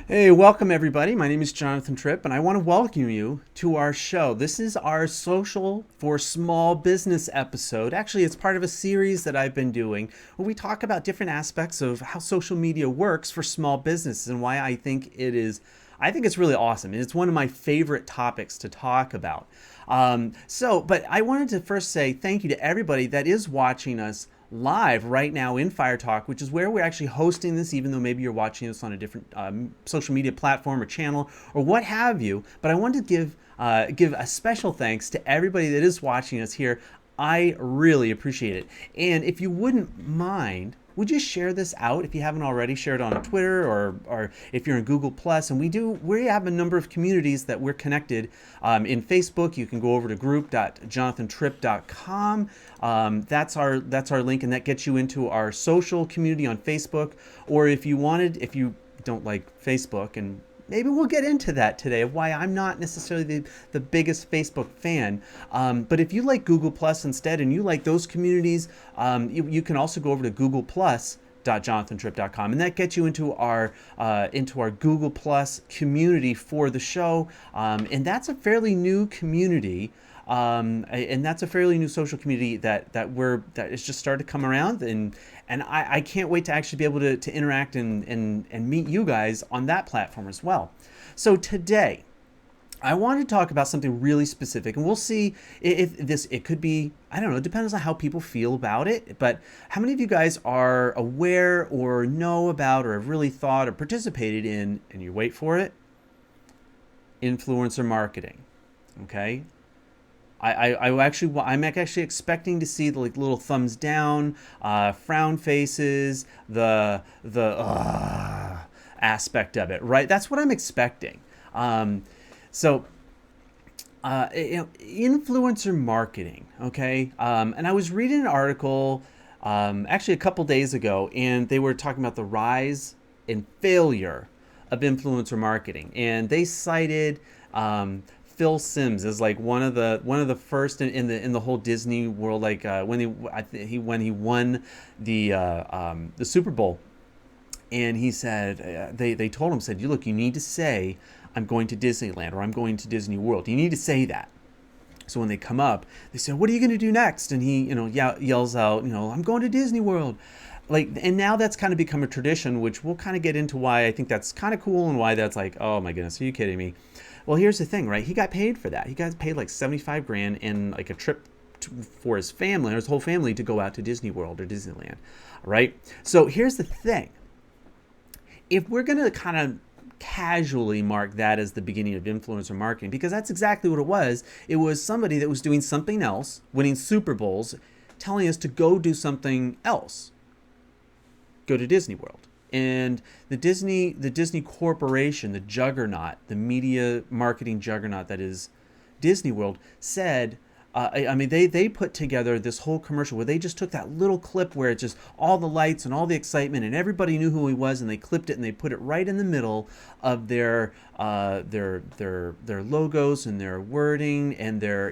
Hey, welcome everybody. My name is Jonathan Tripp, and I want to welcome you to our show. This is our Social for Small Business episode. Actually, it's part of a series that I've been doing where we talk about different aspects of how social media works for small businesses and why I think it's really awesome. And it's one of my favorite topics to talk about. But I wanted to first say thank you to everybody that is watching us live right now in Fire Talk, which is where we're actually hosting this, even though maybe you're watching this on a different social media platform or channel or what have you. But I wanted to give a special thanks to everybody that is watching us here. I really appreciate it. And if you wouldn't mind, would you share this out if you haven't already? Share it on Twitter or if you're in Google Plus. And we have a number of communities that we're connected in Facebook. You can go over to group.jonathantripp.com. That's our link, and that gets you into our social community on Facebook. Or if you don't like Facebook, and maybe we'll get into that today of why I'm not necessarily the biggest Facebook fan. But if you like Google Plus instead and you like those communities, you can also go over to Google Plus jonathantripp.com, and that gets you into our Google Plus community for the show, and that's a fairly new community, and that's a fairly new social community that is just started to come around, and I can't wait to actually be able to interact and meet you guys on that platform as well. So today I want to talk about something really specific, and we'll see if it could be, I don't know, it depends on how people feel about it, but how many of you guys are aware or know about or have really thought or participated in, and you wait for it, influencer marketing, okay? I'm actually expecting to see the little thumbs down, frown faces, the aspect of it, right? That's what I'm expecting. Influencer marketing, okay? And I was reading an article actually a couple days ago, and they were talking about the rise and failure of influencer marketing, and they cited Phil Simms as like one of the first in the whole Disney world, like when he won the Super Bowl, and he said they told him, said, you need to say, I'm going to Disneyland or I'm going to Disney World. You need to say that. So when they come up, they say, what are you going to do next? And he yells out, I'm going to Disney World. And now that's kind of become a tradition, which we'll kind of get into why I think that's kind of cool and why that's like, oh my goodness, are you kidding me? Well, here's the thing, right? He got paid for that. He got paid like $75,000 in like a trip for his family, or his whole family, to go out to Disney World or Disneyland, right? So here's the thing. If we're going to kind of casually mark that as the beginning of influencer marketing, because that's exactly what it was somebody that was doing something else, winning Super Bowls, telling us to go do something else, go to Disney World. And the Disney Corporation, the juggernaut, the media marketing juggernaut that is Disney World, said, they put together this whole commercial where they just took that little clip where it's just all the lights and all the excitement and everybody knew who he was, and they clipped it and they put it right in the middle of their logos and their wording and their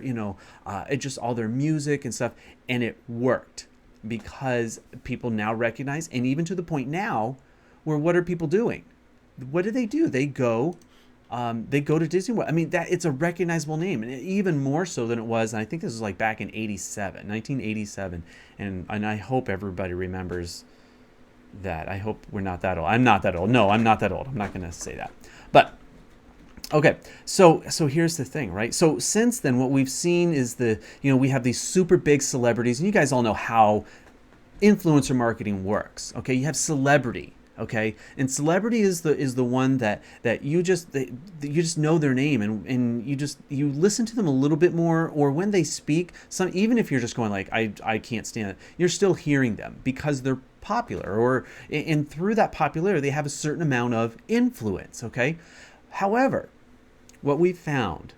it just all their music and stuff, and it worked because people now recognize, and even to the point now where what are people doing? What do? They go to Disney World. I mean, that it's a recognizable name, and even more so than it was. And I think this was like back in 1987, and I hope everybody remembers that. I hope we're not that old. I'm not that old. No, I'm not that old. I'm not going to say that. But okay, so here's the thing, right? So since then, what we've seen is we have these super big celebrities, and you guys all know how influencer marketing works. Okay, you have celebrity. Okay, and celebrity is the one that you just know their name, and you listen to them a little bit more, or when they speak, even if you're just going like I can't stand it, you're still hearing them because they're popular, and through that popularity they have a certain amount of influence. Okay, however, what we found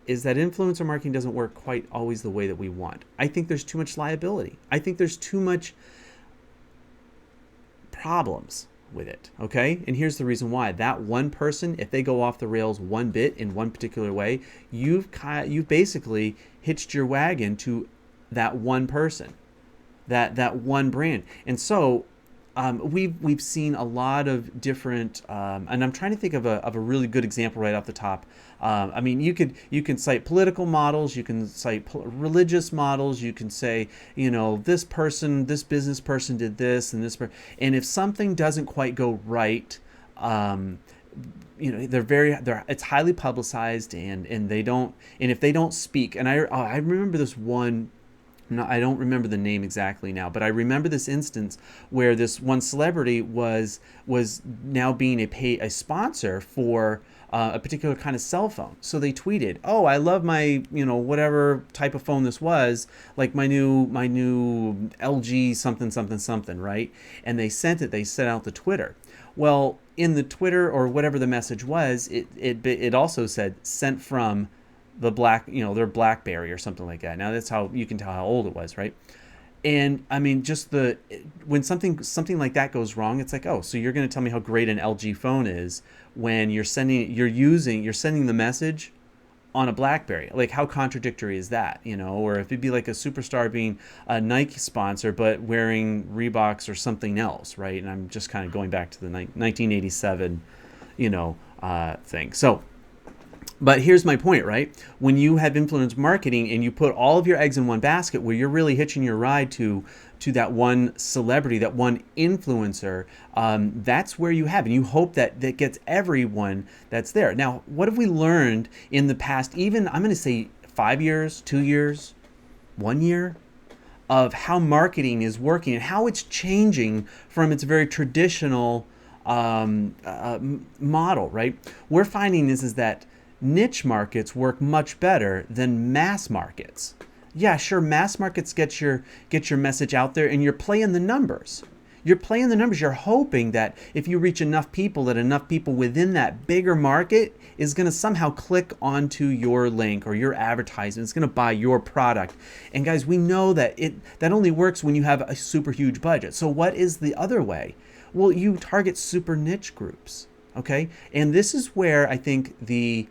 is that influencer marketing doesn't work quite always the way that we want. I think there's too much liability. I think there's too much problems with it, okay? And here's the reason why. That one person, if they go off the rails one bit in one particular way, you've basically hitched your wagon to that one person, that one brand. And so we've seen a lot of different, and I'm trying to think of a really good example right off the top. I mean, you can cite political models, you can cite religious models, you can say, this person, this business person did this, and if something doesn't quite go right, um, they're it's highly publicized, and they don't, and if they don't speak, and I remember this one. No, I don't remember the name exactly now, but I remember this instance where this one celebrity was now being a sponsor for a particular kind of cell phone. So they tweeted, "Oh, I love my whatever type of phone this was, like my new LG something something something, right?" And they sent it. They sent out the Twitter. Well, in the Twitter or whatever the message was, it also said sent from their BlackBerry or something like that. Now that's how you can tell how old it was, right? And I mean, just when something like that goes wrong, it's like, oh, so you're going to tell me how great an LG phone is when you're sending the message on a BlackBerry. Like, how contradictory is that? Or if it'd be like a superstar being a Nike sponsor but wearing Reeboks or something else, right? And I'm just kind of going back to the 1987, thing. So. But here's my point, right? When you have influence marketing and you put all of your eggs in one basket, where you're really hitching your ride to that one celebrity, that one influencer, that's where you have, and you hope that gets everyone that's there. Now, what have we learned in the past? Even I'm going to say 5 years, 2 years, 1 year, of how marketing is working and how it's changing from its very traditional model, right? We're finding is that niche markets work much better than mass markets. Yeah, sure, mass markets get your message out there, and you're playing the numbers. You're hoping that if you reach enough people, that enough people within that bigger market is going to somehow click onto your link or your advertisement. It's going to buy your product. And guys, we know that that only works when you have a super huge budget. So what is the other way? Well, you target super niche groups, okay? And this is where I think the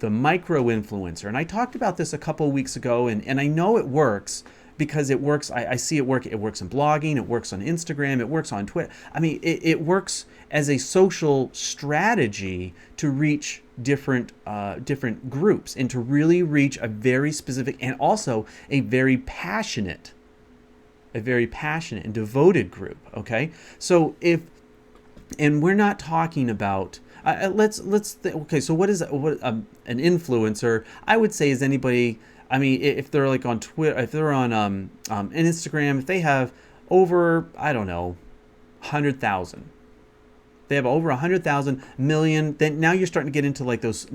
micro influencer, and I talked about this a couple of weeks ago, and I know it works because it works. I see it work. It works in blogging. It works on Instagram. It works on Twitter. I mean, it works as a social strategy to reach different groups and to really reach a very specific and also a very passionate and devoted group. Okay, so and we're not talking about. Okay. So what is an influencer? I would say is anybody. I mean, if they're like on Twitter, if they're on Instagram, if they have over 100,000, they have over 100,000 million. Then now you're starting to get into like those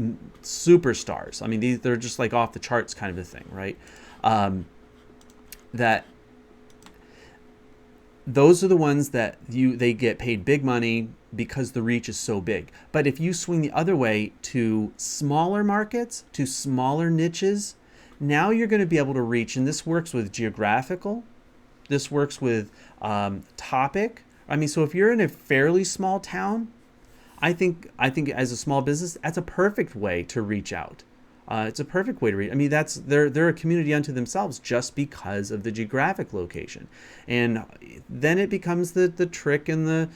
superstars. I mean, they're just like off the charts kind of a thing, right? That those are the ones that they get paid big money because the reach is so big. But if you swing the other way to smaller markets, to smaller niches, now you're going to be able to reach, and this works with geographical, this works with topic. I mean, so if you're in a fairly small town, I think as a small business, that's a perfect way to reach out. It's a perfect way to reach. I mean, they're a community unto themselves just because of the geographic location, and then it becomes the trick and the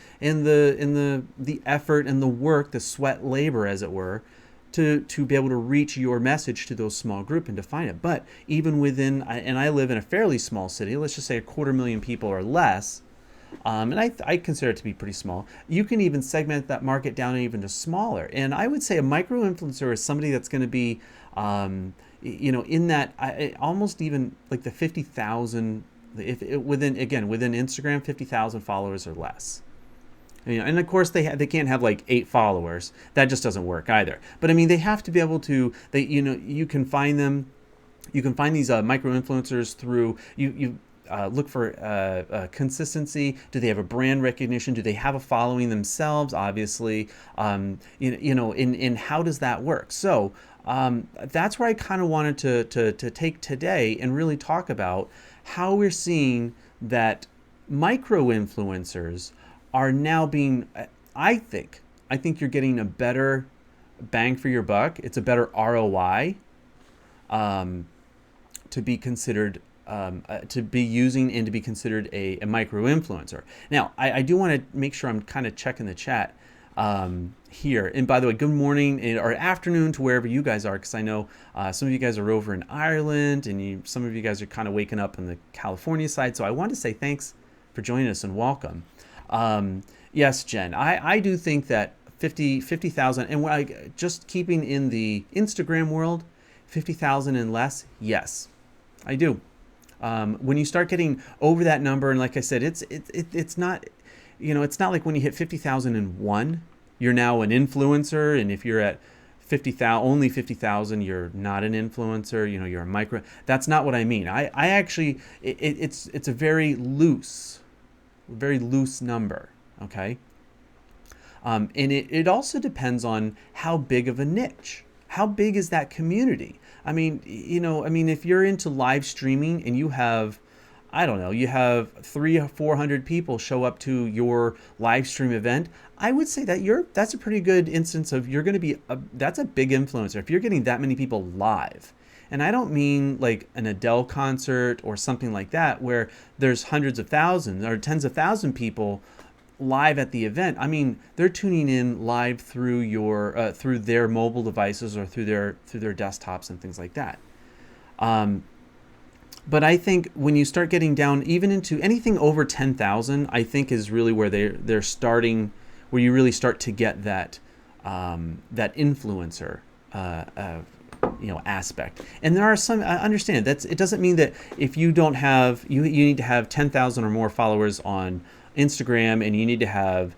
effort and the work, the sweat labor, as it were, to be able to reach your message to those small group and define it. But even within, and I live in a fairly small city, let's just say 250,000 people or less. And I consider it to be pretty small. You can even segment that market down even to smaller. And I would say a micro influencer is somebody that's going to be, in that almost even like the 50,000, within Instagram, 50,000 followers or less. And of course they can't have like 8 followers. That just doesn't work either. But I mean, they have to be able to. You can find them. You can find these micro influencers through you. Look for consistency. Do they have a brand recognition? Do they have a following themselves? Obviously, in how does that work? So that's where I kind of wanted to take today and really talk about how we're seeing that micro influencers are now being. I think you're getting a better bang for your buck. It's a better ROI to be considered to be using and to be considered a micro influencer. Now, I do want to make sure I'm kind of checking the chat here. And by the way, good morning or afternoon to wherever you guys are, because I know some of you guys are over in Ireland, and some of you guys are kind of waking up on the California side. So I want to say thanks for joining us and welcome. Yes, Jen, I do think that 50,000, and just keeping in the Instagram world, 50,000 and less, yes, I do. When you start getting over that number, and like I said, it's not, it's not like when you hit 50,001, you're now an influencer, and if you're at 50,000, only 50,000, you're not an influencer. You're a micro. That's not what I mean. I actually, it's a very loose number. Okay. And it also depends on how big of a niche. How big is that community? I mean, if you're into live streaming and you have, I don't know, you have 300 or 400 people show up to your live stream event, I would say that that's a pretty good instance of you're going to be, that's a big influencer. If you're getting that many people live. And I don't mean like an Adele concert or something like that, where there's hundreds of thousands or tens of thousands people live at the event. I mean, they're tuning in live through through their mobile devices or through their desktops and things like that. But I think when you start getting down even into anything over 10,000, I think is really where they're starting, where you really start to get that influencer aspect. And there are some, I understand it doesn't mean that if you don't have, you need to have 10,000 or more followers on Instagram, and you need to have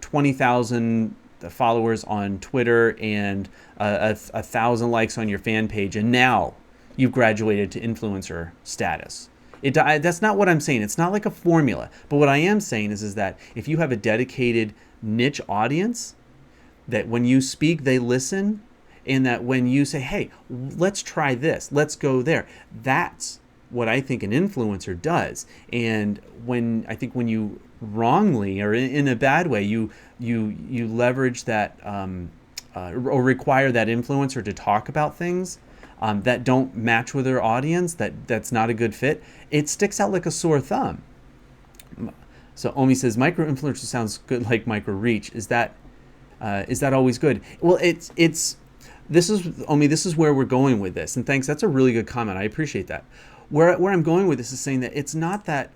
20,000 followers on Twitter and 1,000 likes on your fan page, and now you've graduated to influencer status. That's not what I'm saying. It's not like a formula. But what I am saying is that if you have a dedicated niche audience, that when you speak, they listen, and that when you say, hey, let's try this, let's go there, that's what I think an influencer does. And when you wrongly or in a bad way, you leverage that or require that influencer to talk about things that don't match with their audience, that's not a good fit, it sticks out like a sore thumb. So Omi says, micro influencer sounds good like micro reach. Is that always good? Well, this is Omi, this is where we're going with this. And thanks, that's a really good comment. I appreciate that. Where I'm going with this is saying that it's not that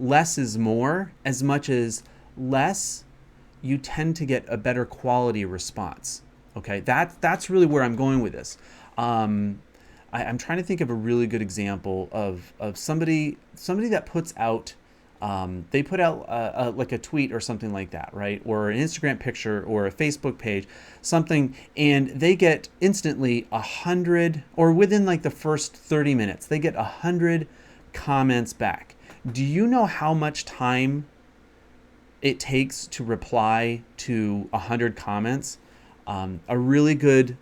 less is more, as much as less, you tend to get a better quality response. Okay, that's really where I'm going with this. I'm trying to think of a really good example of somebody that puts out, they put out like a tweet or something like that, right? Or an Instagram picture or a Facebook page, something, and they get instantly 100, or within like the first 30 minutes, they get 100 comments back. Do you know how much time it takes to reply to 100 comments? A really good,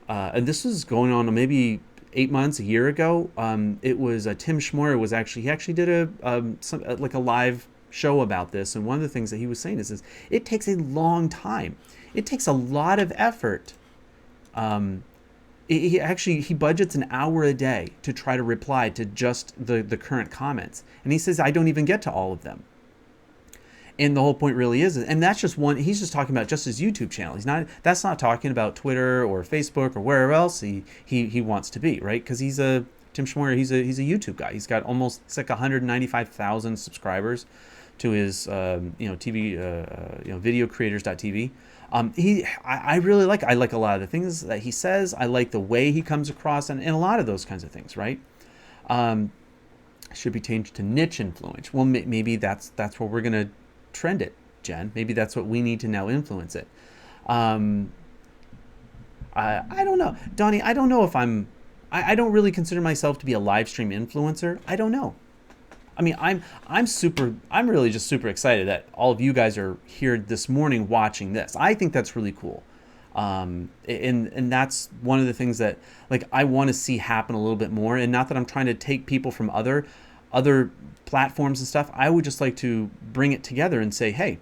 and this was going on maybe 8 months, a year ago. It was Tim Schmoyer he actually did like a live show about this, and one of the things that he was saying is it takes a long time. It takes a lot of effort. He budgets an hour a day to try to reply to just the current comments, and he says I don't even get to all of them. And the whole point really is, and that's just one, he's just talking about just his YouTube channel. That's not talking about Twitter or Facebook or wherever else he wants to be, right? Because Tim Schmoyer, he's a YouTube guy. He's got it's like 195,000 subscribers to his TV videocreators.tv. I really like a lot of the things that he says. I like the way he comes across, and a lot of those kinds of things, right? Should be changed to niche influence. Well, maybe that's where we're gonna trend it, Jen. Maybe that's what we need to now influence it. I don't know, Donnie. I don't know if I don't really consider myself to be a live stream influencer. I don't know. I mean, I'm really just super excited that all of you guys are here this morning watching this. I think that's really cool. And that's one of the things that like I want to see happen a little bit more. And not that I'm trying to take people from other platforms and stuff. I would just like to bring it together and say, hey,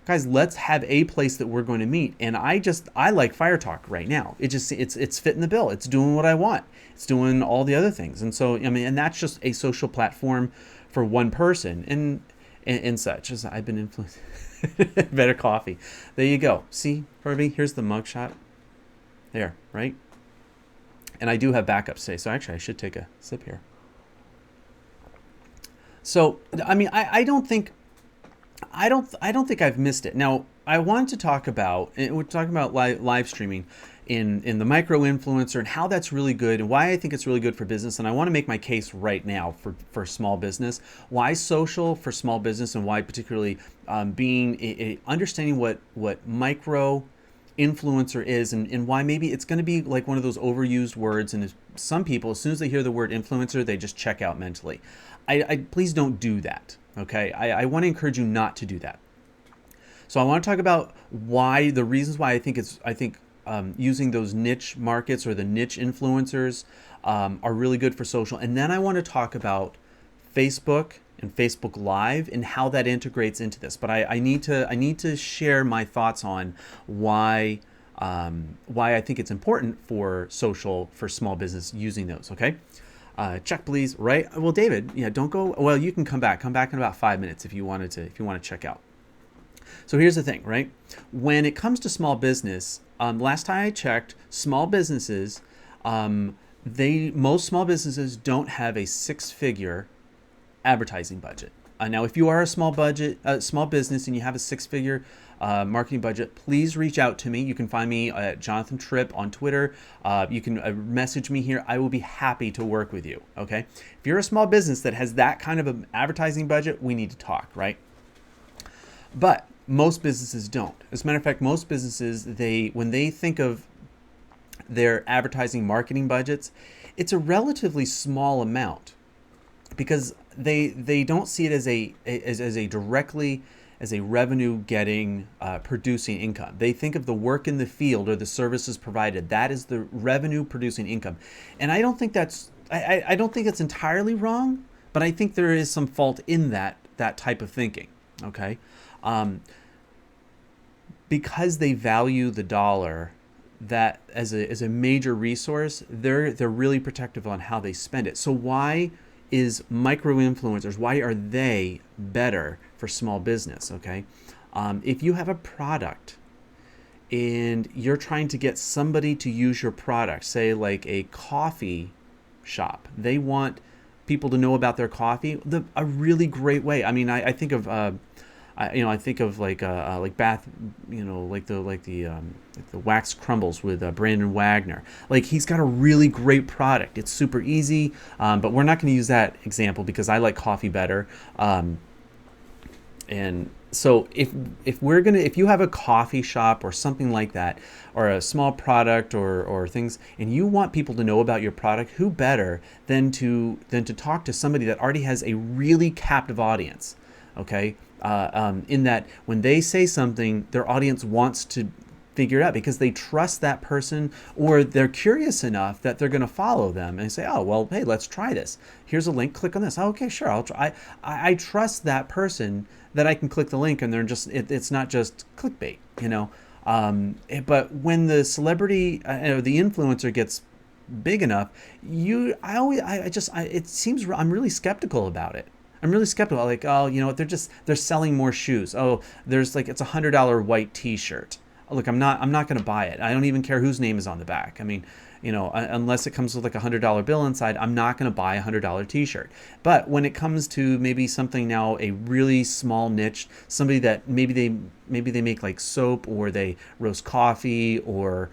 guys, let's have a place that we're going to meet. And I like Fire Talk right now. It's fitting the bill. It's doing what I want. It's doing all the other things. And so I mean, and that's just a social platform for one person and such. As I've been influenced. Better coffee. There you go. See, Harvey, here's the mugshot. There, right? And I do have backups today, so actually I should take a sip here. So I mean, I don't think I've missed it. Now, I wanted to talk about, we're talking about live streaming in the micro influencer and how that's really good and why I think it's really good for business. And I want to make my case right now for small business. Why social for small business, and why particularly being understanding what micro influencer is, and why maybe it's going to be like one of those overused words. And some people, as soon as they hear the word influencer, they just check out mentally. I please don't do that. Okay, I want to encourage you not to do that. So I want to talk about why, the reasons why I think using those niche markets or the niche influencers are really good for social. And then I want to talk about Facebook and Facebook Live and how that integrates into this. But I need to share my thoughts on why I think it's important for social, for small business using those. Okay. Check please, right? Well, David, yeah, don't go. Well, you can come back in about 5 minutes if you want to check out. So here's the thing, right? When it comes to small business, last time I checked, small businesses, most small businesses don't have a 6-figure advertising budget. Now, if you are a small business and you have a 6-figure marketing budget, please reach out to me. You can find me at Jonathan Tripp on Twitter. You can message me here. I will be happy to work with you. Okay. If you're a small business that has that kind of an advertising budget, we need to talk, right? But most businesses don't. As a matter of fact, most businesses, when they think of their advertising marketing budgets, it's a relatively small amount because they don't see it as a revenue getting producing income. They think of the work in the field or the services provided. That is the revenue producing income. And I don't think that's I don't think it's entirely wrong, but I think there is some fault in that type of thinking. Okay. Because they value the dollar that as a major resource, they're really protective on how they spend it. So why is micro influencers, why are they better for small business? Okay. If you have a product and you're trying to get somebody to use your product, say like a coffee shop, they want people to know about their coffee. A really great way. I mean, I think of I think of like Bath, like the wax crumbles with Brandon Wagner. Like, he's got a really great product. It's super easy, but we're not going to use that example because I like coffee better. And so if you have a coffee shop or something like that, or a small product or things, and you want people to know about your product, who better than to talk to somebody that already has a really captive audience? Okay. In that when they say something, their audience wants to figure it out because they trust that person, or they're curious enough that they're going to follow them and say, oh, well, hey, let's try this. Here's a link, click on this. Oh, okay, sure, I'll try. I trust that person that I can click the link and they're just, it's not just clickbait, but when the celebrity, the influencer gets big enough, it seems, I'm really skeptical about it. I'm really skeptical. Like, oh, they're selling more shoes. Oh, it's $100 white T-shirt. Look, I'm not going to buy it. I don't even care whose name is on the back. I mean, unless it comes with like $100 bill inside, I'm not going to buy a $100 T-shirt. But when it comes to maybe something now, a really small niche, somebody that maybe they make like soap, or they roast coffee, or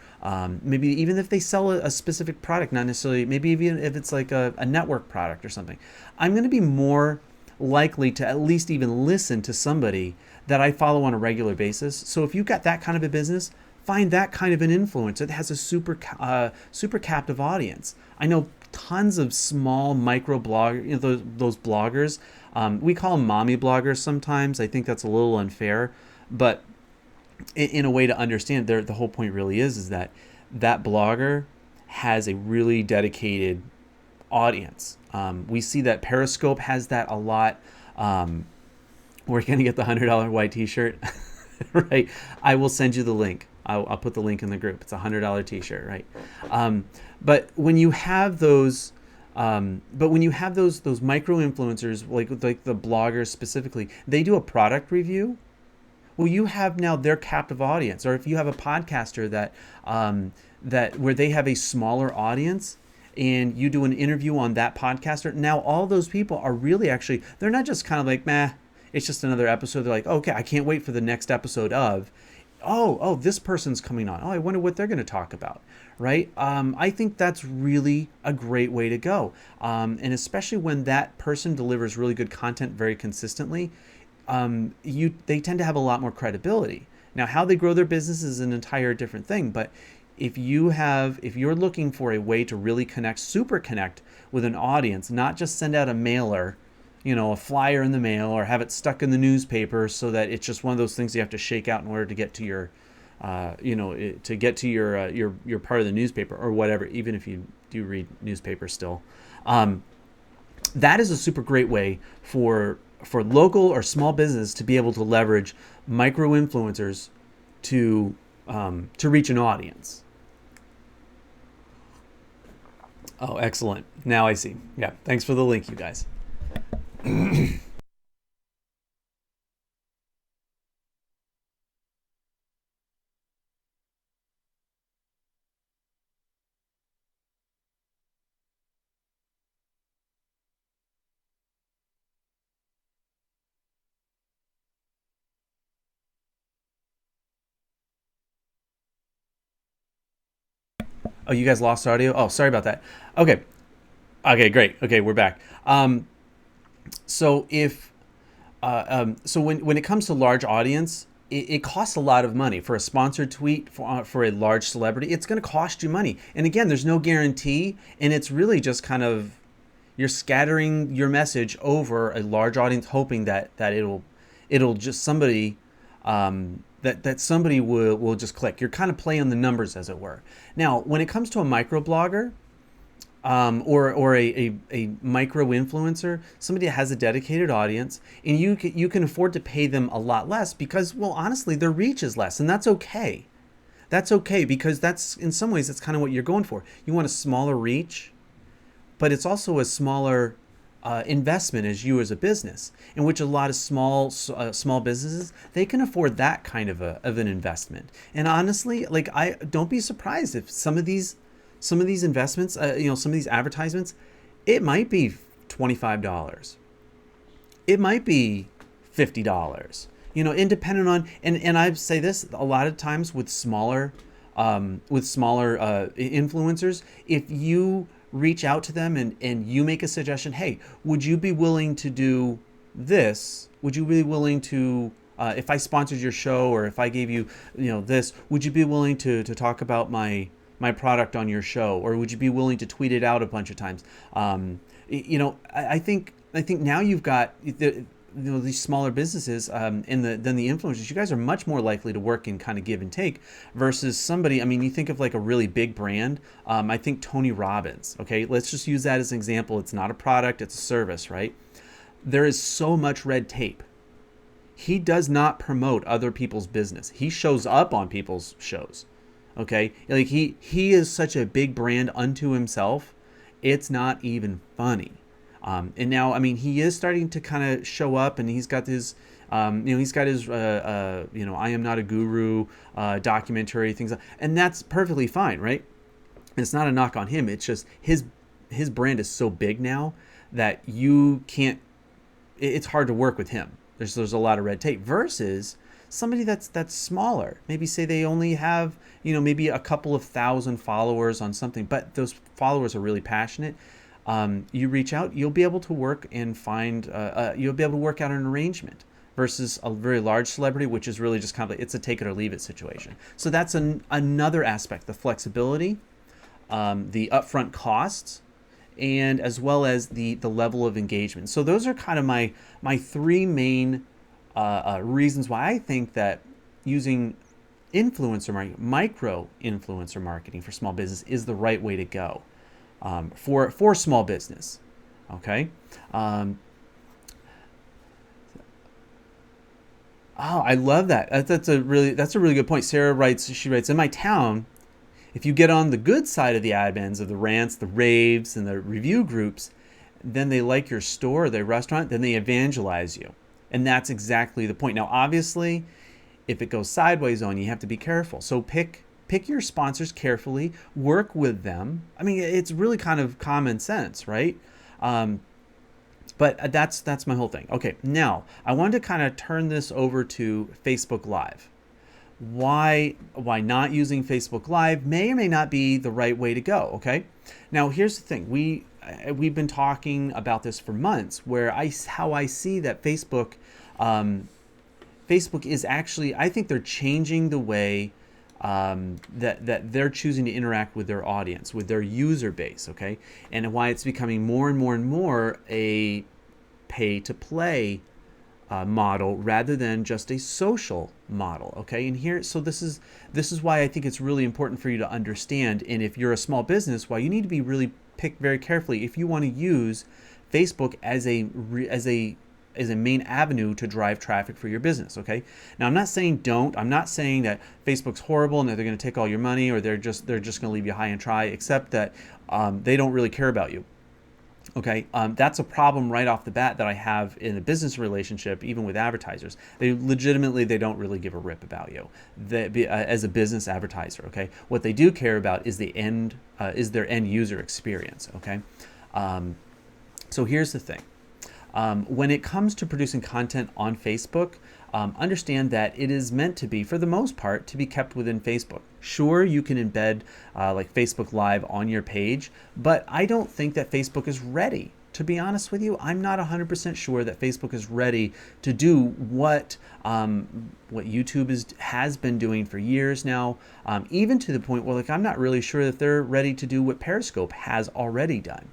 maybe even if they sell a specific product, not necessarily, maybe even if it's like a network product or something, I'm going to be more likely to at least even listen to somebody that I follow on a regular basis. So if you've got that kind of a business, find that kind of an influencer that has a super captive audience. I know tons of small micro blog, those bloggers. We call them mommy bloggers sometimes. I think that's a little unfair, but in a way to understand, the whole point really is that blogger has a really dedicated audience. We see that Periscope has that a lot. We're going to get the $100 white T-shirt. right? I will send you the link. I'll put the link in the group. It's $100 T-shirt, right? Um, but when you have those, those micro influencers, like the bloggers specifically, they do a product review. Well, you have now their captive audience, or if you have a podcaster that where they have a smaller audience, and you do an interview on that podcaster, now all those people are really actually, they're not just kind of like, meh, it's just another episode. They're like, okay, I can't wait for the next episode of, oh, this person's coming on. Oh, I wonder what they're going to talk about, right? I think that's really a great way to go, and especially when that person delivers really good content very consistently, they tend to have a lot more credibility. Now, how they grow their business is an entire different thing, but if you're looking for a way to really connect, super connect with an audience, not just send out a mailer, a flyer in the mail, or have it stuck in the newspaper so that it's just one of those things you have to shake out in order to get to your, to get to your part of the newspaper or whatever. Even if you do read newspaper still, that is a super great way for local or small business to be able to leverage micro influencers to reach an audience. Oh, excellent. Now I see. Yeah. Thanks for the link, you guys. Oh, you guys lost audio? Oh, sorry about that. Okay. Okay, great. Okay, we're back. So if so when it comes to large audience, it costs a lot of money for a sponsored tweet for a large celebrity. It's going to cost you money, and again, there's no guarantee, and it's really just kind of you're scattering your message over a large audience, hoping that it'll just somebody that somebody will just click. You're kind of playing the numbers, as it were. Now, when it comes to a microblogger, or a micro influencer, somebody that has a dedicated audience, and you can afford to pay them a lot less because, well, honestly, their reach is less, and that's okay. That's okay because that's in some ways that's kind of what you're going for. You want a smaller reach, but it's also a smaller investment as you as a business, in which a lot of small businesses, they can afford that kind of an investment. And honestly, like, I don't be surprised if some of these investments, some of these advertisements, it might be $25, it might be $50, independent on, and I say this a lot of times with smaller influencers, if you reach out to them and you make a suggestion, hey, would you be willing to do this? Would you be willing to, if I sponsored your show, or if I gave you, this, would you be willing to talk about my product on your show, or would you be willing to tweet it out a bunch of times? I think now you've got these smaller businesses, than the influencers. You guys are much more likely to work in kind of give and take versus somebody. I mean, you think of like a really big brand. I think Tony Robbins. Okay, let's just use that as an example. It's not a product; it's a service, right? There is so much red tape. He does not promote other people's business. He shows up on people's shows. Okay, like he is such a big brand unto himself. It's not even funny. And now, I mean, he is starting to kind of show up, and he's got his, I am not a guru documentary, things, and that's perfectly fine, right? And it's not a knock on him. It's just his brand is so big now that you can't. It's hard to work with him. There's a lot of red tape versus somebody that's smaller. Maybe say they only have, maybe a couple of thousand followers on something, but those followers are really passionate. You reach out, you'll be able to work and find, you'll be able to work out an arrangement versus a very large celebrity, which is really just kind of, it's a take it or leave it situation. So that's another aspect, the flexibility, the upfront costs, and as well as the level of engagement. So those are kind of my three main reasons why I think that using influencer marketing, micro influencer marketing for small business is the right way to go, for small business. Okay. Oh, I love that. That's a really good point. Sarah writes, she writes, in my town, if you get on the good side of the admins, of the rants, the raves, and the review groups, then they like your store or their restaurant, then they evangelize you. And that's exactly the point. Now, obviously, if it goes sideways on you, you have to be careful. So pick your sponsors carefully, work with them. I mean, it's really kind of common sense, right? Um, but that's my whole thing. Okay, now I wanted to kind of turn this over to Facebook Live. Why not using Facebook Live may or may not be the right way to go. Okay, now here's the thing: we've been talking about this for months, where how I see that Facebook is actually, I think they're changing the way that they're choosing to interact with their audience, with their user base, okay? And why it's becoming more and more and more a pay to play model rather than just a social model, okay? And here, so this is why I think it's really important for you to understand. And if you're a small business, why you need to be really picked very carefully if you want to use Facebook as a main avenue to drive traffic for your business, okay? Now, I'm not saying don't. I'm not saying that Facebook's horrible and that they're going to take all your money, or they're just going to leave you high and dry, except that they don't really care about you. Okay, that's a problem right off the bat that I have in a business relationship, even with advertisers. They don't really give a rip about you as a business advertiser. Okay, what they do care about is their end user experience. Okay, so here's the thing. When it comes to producing content on Facebook, understand that it is meant to be, for the most part, to be kept within Facebook. Sure, you can embed like Facebook Live on your page, but I don't think that Facebook is ready. To be honest with you, I'm not 100% sure that Facebook is ready to do what YouTube has been doing for years now, even to the point where, like, I'm not really sure that they're ready to do what Periscope has already done.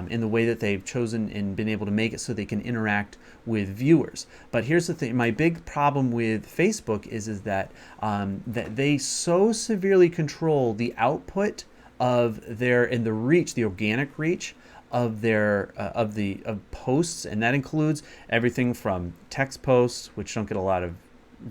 In the way that they've chosen and been able to make it so they can interact with viewers. But here's the thing: my big problem with Facebook is that that they so severely control the output of the reach, the organic reach of their of posts, and that includes everything from text posts, which don't get a lot of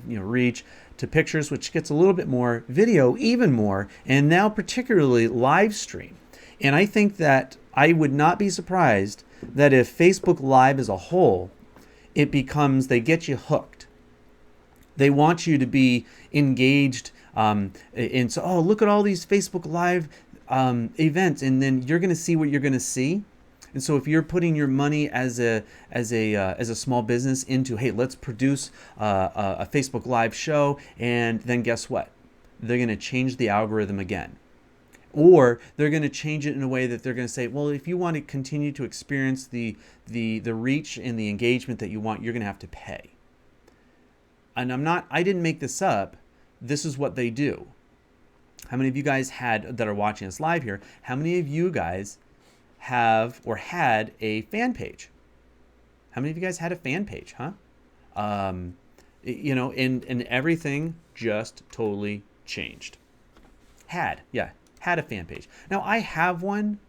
reach, to pictures, which gets a little bit more, video even more, and now particularly live stream. And I think that I would not be surprised that if Facebook Live as a whole, they get you hooked. They want you to be engaged so look at all these Facebook Live events, and then you're going to see what you're going to see. And so if you're putting your money as a small business into, hey, let's produce a Facebook Live show, and then guess what? They're going to change the algorithm again. Or they're going to change it in a way that they're going to say, well, if you want to continue to experience the reach and the engagement that you want, you're going to have to pay. And I didn't make this up. This is what they do. How many of you guys that are watching us live here, how many of you guys have or had a fan page? How many of you guys had a fan page, huh? And everything just totally changed. Had a fan page. Now, I have one.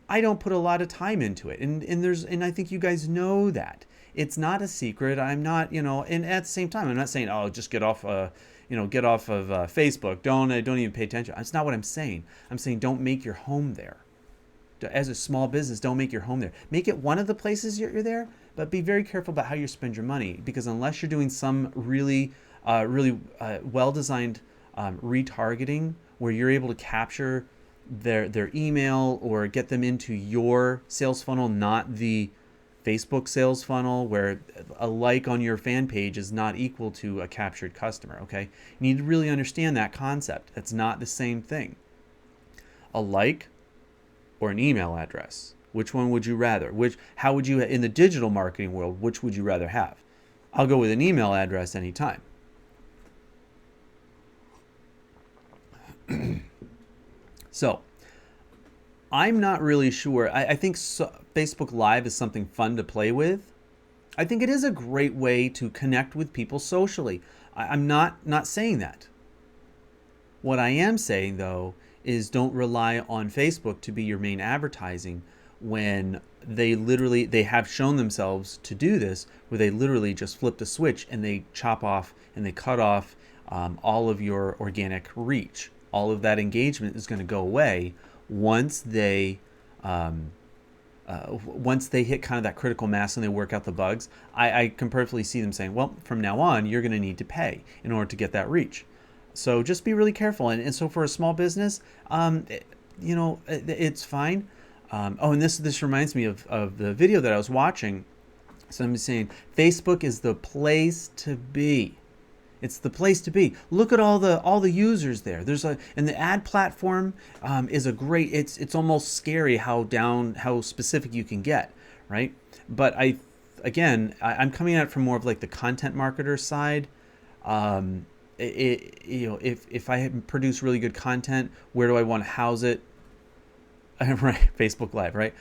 I don't put a lot of time into it, and I think you guys know that. It's not a secret. I'm not, and at the same time, I'm not saying, oh, just get off of Facebook. Don't even pay attention. That's not what I'm saying. I'm saying don't make your home there. As a small business, don't make your home there. Make it one of the places you're there, but be very careful about how you spend your money, because unless you're doing some really well-designed retargeting, where you're able to capture their email or get them into your sales funnel, not the Facebook sales funnel, where a like on your fan page is not equal to a captured customer, okay? You need to really understand that concept. That's not the same thing. A like or an email address, which one would you rather? How would you, in the digital marketing world, which would you rather have? I'll go with an email address anytime. So, I'm not really sure. I think Facebook Live is something fun to play with. I think it is a great way to connect with people socially. I'm not saying that. What I am saying, though, is don't rely on Facebook to be your main advertising when they have shown themselves to do this, where they literally just flip the switch and they chop off and they cut off all of your organic reach. All of that engagement is going to go away once they hit kind of that critical mass and they work out the bugs. I can perfectly see them saying, well, from now on, you're going to need to pay in order to get that reach. So just be really careful. And so for a small business, it's fine. And this reminds me of the video that I was watching. So I'm saying Facebook is the place to be. It's the place to be. Look at all the users there. And the ad platform is a great. It's almost scary how specific you can get, right? But I'm coming at it from more of like the content marketer side. If I produce really good content, where do I want to house it? Right, Facebook Live, right?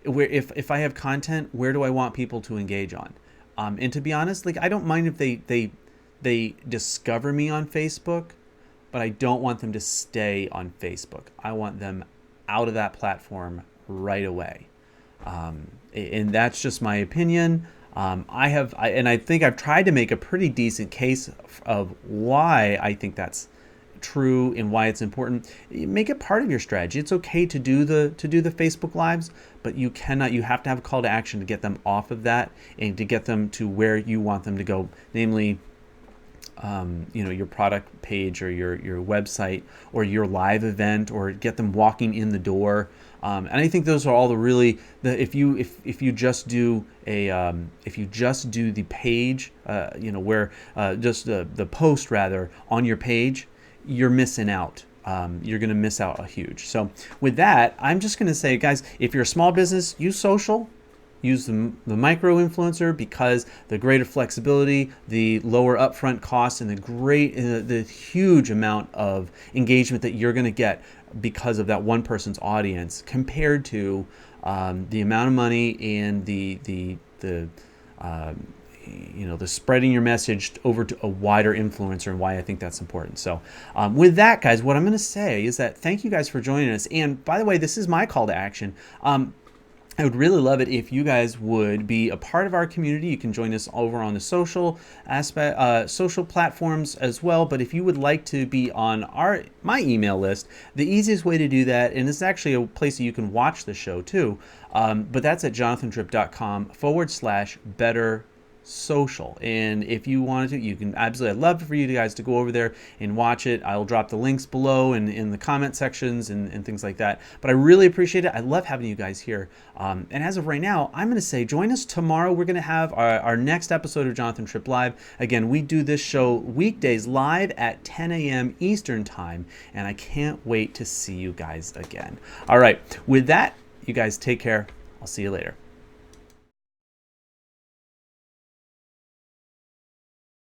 Where if I have content, where do I want people to engage on? And to be honest, like I don't mind if they discover me on Facebook, but I don't want them to stay on Facebook. I want them out of that platform right away. And that's just my opinion. I think I've tried to make a pretty decent case of why I think that's true and why it's important. Make it part of your strategy. It's okay to do the Facebook Lives, but you have to have a call to action to get them off of that and to get them to where you want them to go, namely your product page or your website or your live event, or get them walking in the door. And I think those are all if you just do the page, where just the post rather on your page, you're missing out. You're going to miss out a huge. So with that, I'm just going to say, guys, if you're a small business, use social. Use the micro influencer, because the greater flexibility, the lower upfront costs, and the huge amount of engagement that you're going to get because of that one person's audience, compared to the amount of money and the spreading your message over to a wider influencer, and why I think that's important. So with that, guys, what I'm going to say is that thank you guys for joining us. And by the way, this is my call to action. I would really love it if you guys would be a part of our community. You can join us over on the social platforms as well. But if you would like to be on my email list, the easiest way to do that, and it's actually a place that you can watch the show too, but that's at jonathantripp.com/better social. And if you wanted to, you can absolutely. I'd love for you guys to go over there and watch it. I'll drop the links below and in the comment sections and things like that. But I really appreciate it. I love having you guys here. And as of right now, I'm going to say join us tomorrow. We're going to have our next episode of Jonathan Tripp Live. Again, we do this show weekdays live at 10 a.m. Eastern Time, and I can't wait to see you guys again. All right, with that, you guys take care. I'll see you later.